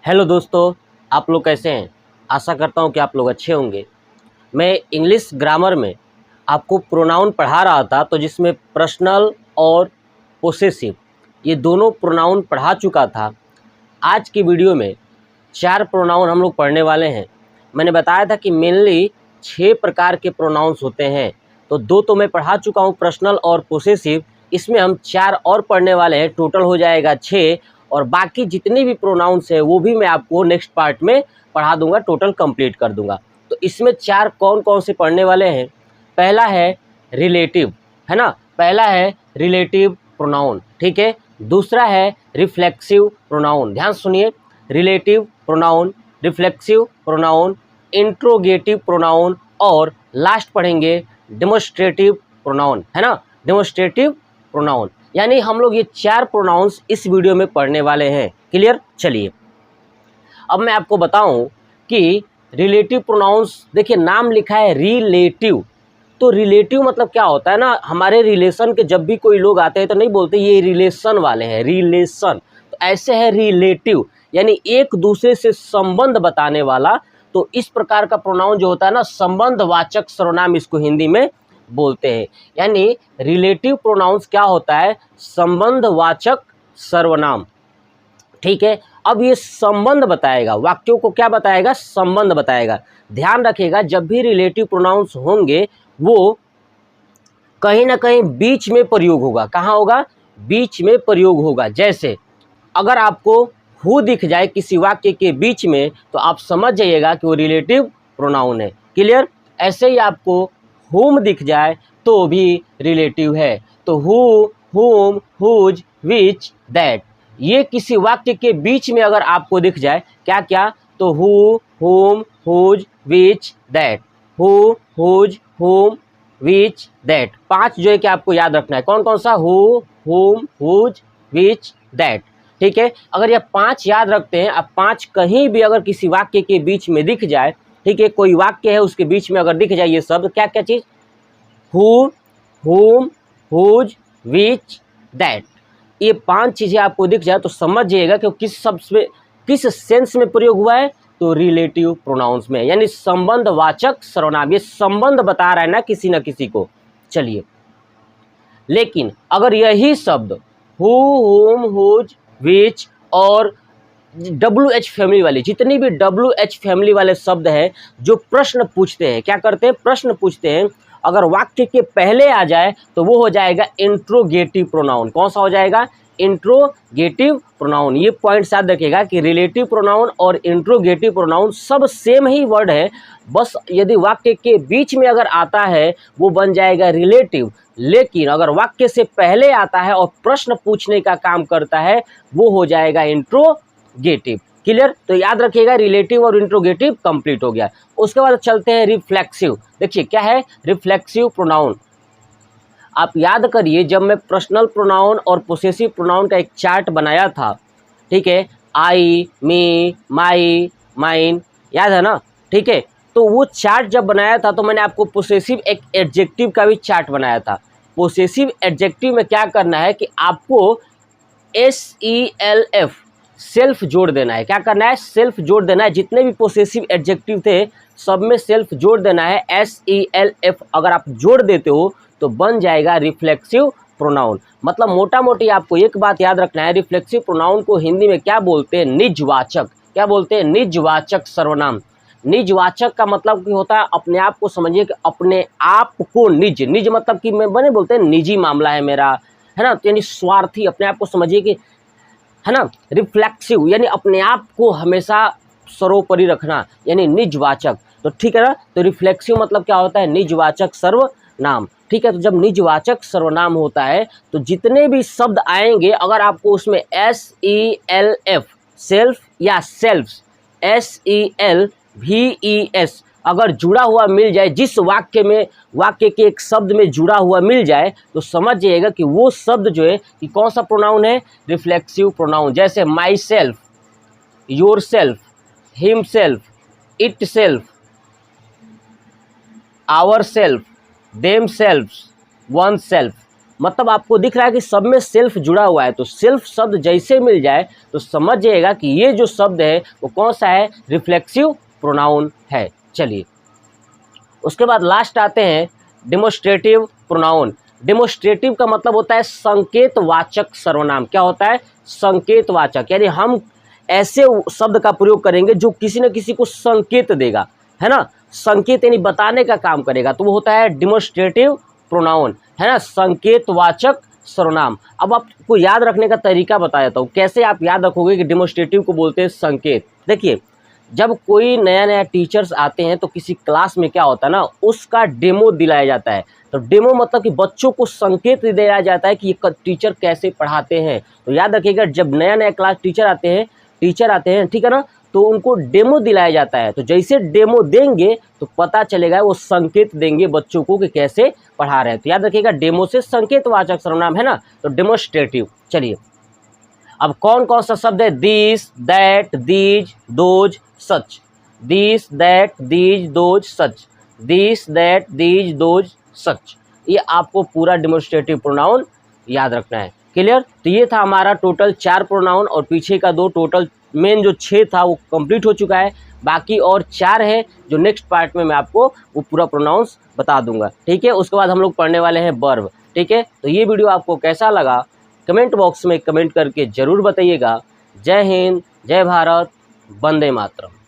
Hello दोस्तों, आप लोग कैसे हैं। आशा करता हूं कि आप लोग अच्छे होंगे। मैं इंग्लिश ग्रामर में आपको प्रोनाउन पढ़ा रहा था, तो जिसमें पर्सनल और पोसेसिव ये दोनों प्रोनाउन पढ़ा चुका था। आज की वीडियो में 4 प्रोनाउन हम लोग पढ़ने वाले हैं। मैंने बताया था कि मेनली 6 प्रकार के प्रोनाउंस होते हैं, तो 2 तो मैं पढ़ा चुका हूँ, पर्सनल और पोसेसिव। इसमें हम 4 और पढ़ने वाले हैं, टोटल हो जाएगा 6। और बाकी जितने भी प्रोनाउंस है वो भी मैं आपको नेक्स्ट पार्ट में पढ़ा दूंगा, टोटल कंप्लीट कर दूंगा। तो इसमें 4 कौन कौन से पढ़ने वाले हैं। पहला है रिलेटिव, है ना, पहला है रिलेटिव प्रोनाउन, ठीक है। दूसरा है रिफ्लेक्सिव प्रोनाउन, ध्यान सुनिए, relative pronoun, reflexive pronoun, interrogative pronoun, और लास्ट पढ़ेंगे डेमोस्ट्रेटिव प्रोनाउन, है ना, डेमोस्ट्रेटिव प्रोनाउन। यानी हम लोग ये 4 प्रोनाउंस इस वीडियो में पढ़ने वाले हैं। क्लियर। चलिए अब मैं आपको बताऊं कि रिलेटिव प्रोनाउंस, देखिए नाम लिखा है रिलेटिव, तो रिलेटिव मतलब क्या होता है ना, हमारे रिलेशन के जब भी कोई लोग आते हैं तो नहीं बोलते ये रिलेशन वाले हैं, रिलेशन, तो ऐसे है रिलेटिव, यानी एक दूसरे से संबंध बताने वाला। तो इस प्रकार का प्रोनाउन जो होता है ना, संबंधवाचक सर्वनाम इसको हिंदी में बोलते हैं। यानी रिलेटिव प्रोनाउंस क्या होता है, संबंधवाचक सर्वनाम, ठीक है। अब ये संबंध बताएगा, वाक्यों को क्या बताएगा, संबंध बताएगा। ध्यान रखिएगा, जब भी रिलेटिव प्रोनाउंस होंगे वो कहीं ना कहीं बीच में प्रयोग होगा। कहाँ होगा, बीच में प्रयोग होगा। जैसे अगर आपको हु दिख जाए किसी वाक्य के बीच में, तो आप समझ जाइएगा कि वो रिलेटिव प्रोनाउन है। क्लियर। ऐसे ही आपको हुम दिख जाए तो भी रिलेटिव है। तो who, whom, whose, which, that, ये किसी वाक्य के बीच में अगर आपको दिख जाए, क्या क्या, तो who, whom, whose, which, that, who, whose, whom, which, that, 5 जो है कि आपको याद रखना है। कौन कौन सा, who, whom, whose, which, that, ठीक है। अगर ये 5 याद रखते हैं, अब 5 कहीं भी अगर किसी वाक्य के बीच में दिख जाए, ठीक है, कोई वाक्य है उसके बीच में अगर दिख जाए ये शब्द, क्या क्या चीज, who, whom, whose, which, that, ये 5 चीजें आपको दिख जाए तो समझ जाइएगा कि किस शब्द में, किस सेंस में प्रयोग हुआ है, तो रिलेटिव प्रोनाउंस में, यानी संबंधवाचक सर्वनाम, ये संबंध बता रहा है ना किसी न किसी को। चलिए, लेकिन अगर यही शब्द हु, हुम, हुज, विच और WH फैमिली वाले, जितनी भी WH फैमिली वाले शब्द हैं जो प्रश्न पूछते हैं, क्या करते हैं, प्रश्न पूछते हैं, अगर वाक्य के पहले आ जाए तो वो हो जाएगा इंट्रोगेटिव प्रोनाउन। कौन सा हो जाएगा, इंट्रोगेटिव प्रोनाउन। ये पॉइंट याद रखिएगा कि रिलेटिव प्रोनाउन और इंट्रोगेटिव प्रोनाउन सब सेम ही वर्ड है, बस यदि वाक्य के बीच में अगर आता है वो बन जाएगा रिलेटिव, लेकिन अगर वाक्य से पहले आता है और प्रश्न पूछने का काम करता है वो हो जाएगा इंट्रोगेटिव। क्लियर। तो याद रखिएगा, रिलेटिव और इंट्रोगेटिव कंप्लीट हो गया। उसके बाद चलते हैं रिफ्लेक्सिव। देखिए क्या है रिफ्लेक्सिव प्रोनाउन, आप याद करिए, जब मैं पर्सनल प्रोनाउन और पोसेसिव प्रोनाउन का एक चार्ट बनाया था, ठीक है, आई, मी, माई, माइन, याद है ना, ठीक है। तो वो चार्ट जब बनाया था तो मैंने आपको पोसेसिव एक एडजेक्टिव का भी चार्ट बनाया था। पोसेसिव एडजेक्टिव में क्या करना है कि आपको SELF, सेल्फ जोड़ देना है। क्या करना है, सेल्फ जोड़ देना है। जितने भी पोसेसिव एडजेक्टिव थे सब में सेल्फ जोड़ देना है, SELF अगर आप जोड़ देते हो तो बन जाएगा रिफ्लेक्सिव प्रोनाउन। मतलब मोटा मोटी आपको एक बात याद रखना है, रिफ्लेक्सिव प्रोनाउन को हिंदी में क्या बोलते हैं, निजवाचक। क्या बोलते हैं, निजवाचक सर्वनाम। निजवाचक का मतलब कि होता है, अपने आप को समझिए कि अपने आप को निज, निज मतलब कि मैं बने बोलते हैं निजी मामला है मेरा, है ना, यानी स्वार्थी, अपने आप को समझिए कि, है ना। रिफ्लेक्सिव यानी अपने आप को हमेशा सर्वोपरि रखना, यानी निजवाचक। तो ठीक है ना, तो रिफ्लेक्सिव मतलब क्या होता है, निजवाचक सर्वनाम, ठीक है। तो जब निजवाचक सर्वनाम होता है तो जितने भी शब्द आएंगे, अगर आपको उसमें SELF, सेल्फ या सेल्फ, SELVES अगर जुड़ा हुआ मिल जाए, जिस वाक्य में, वाक्य के एक शब्द में जुड़ा हुआ मिल जाए, तो समझ जाइएगा कि वो शब्द जो है कि कौन सा प्रोनाउन है, रिफ्लेक्सिव प्रोनाउन। जैसे myself, yourself, himself, itself, ourself, themself, oneself, मतलब आपको दिख रहा है कि सब में सेल्फ जुड़ा हुआ है, तो सेल्फ शब्द जैसे मिल जाए तो समझ जाइएगा कि ये जो शब्द है वो कौन सा है, रिफ्लेक्सिव प्रोनाउन है। चलिए उसके बाद लास्ट आते हैं डेमोस्ट्रेटिव प्रोनाउन। डेमोस्ट्रेटिव का मतलब होता है संकेतवाचक सर्वनाम। क्या होता है, संकेतवाचक, यानी हम ऐसे शब्द का प्रयोग करेंगे जो किसी न किसी को संकेत देगा, है ना, संकेत यानी बताने का काम करेगा, तो वो होता है डेमोस्ट्रेटिव प्रोनाउन, है ना, संकेतवाचक सर्वनाम। अब आपको याद रखने का तरीका बता देता हूँ, कैसे आप याद रखोगे कि डेमोस्ट्रेटिव को बोलते हैं संकेत। देखिए जब कोई नया नया टीचर्स आते हैं तो किसी क्लास में क्या होता है ना, उसका डेमो दिलाया जाता है। तो डेमो मतलब कि बच्चों को संकेत दिलाया जाता है कि ये टीचर कैसे पढ़ाते हैं। तो याद रखिएगा जब नया नया क्लास टीचर आते हैं, ठीक है ना, तो उनको डेमो दिलाया जाता है। तो जैसे डेमो देंगे तो पता चलेगा, वो संकेत देंगे बच्चों को कि कैसे पढ़ा रहे हैं। तो याद रखिएगा डेमो से संकेतवाचक सर्वनाम है ना, तो डेमोस्ट्रेटिव। चलिए अब कौन कौन सा शब्द है, this, that, these, those, such. This, that, these, those, such. This, that, these, those, such. ये आपको पूरा डेमोस्ट्रेटिव प्रोनाउन याद रखना है। क्लियर। तो ये था हमारा टोटल 4 प्रोनाउन और पीछे का 2, टोटल मेन जो 6 था वो कंप्लीट हो चुका है। बाकी और 4 है जो नेक्स्ट पार्ट में मैं आपको वो पूरा प्रोनाउंस बता दूंगा। ठीक है, उसके बाद हम लोग पढ़ने वाले हैं वर्ब। ठीक है, तो ये वीडियो आपको कैसा लगा कमेंट बॉक्स में कमेंट करके ज़रूर बताइएगा। जय हिंद, जय भारत, वंदे मातरम।